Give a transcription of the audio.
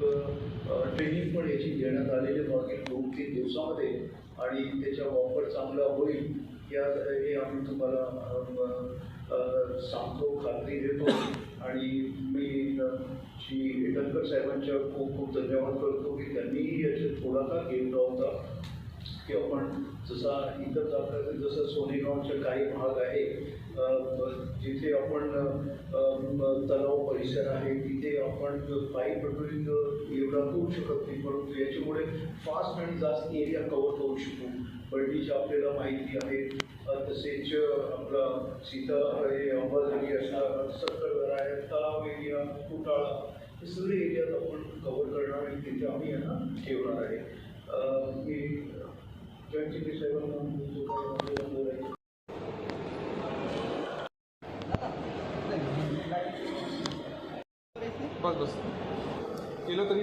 Training पण याची घेण्यात आलेली मागील 2-3 दिवसामध्ये आणि त्याचा वापर चांगला होईल हे आम्ही तुम्हाला सांगतो, खात्री देतो. आणि मी श्री इटनकर साहेबांच्या खूप खूप धन्यवाद करतो की त्यांनीही याच्यात पुढाकार घेतला होता की आपण जसा इतर जागा जसं सोनेगावचे काही भाग आहे जिथे आपण तलाव परिसर आहे तिथे आपण पाईप पेट्रोलिंग एवढा करू शकत नाही, परंतु याच्यामुळे फास्ट आणि जास्त एरिया कव्हर करू शकू. बर्डीची आपल्याला माहिती आहे, तसेच आपला सीता हे अंबाझरी असणार सक्करदरा आहे, तलाव एरिया, कुटाळा हे सगळे एरियात आपण कव्हर करणार आणि तिथे आम्ही यांना ठेवणार आहे. मी जॉईंट सेक्रेटरी साहेबांना बस केलं तरी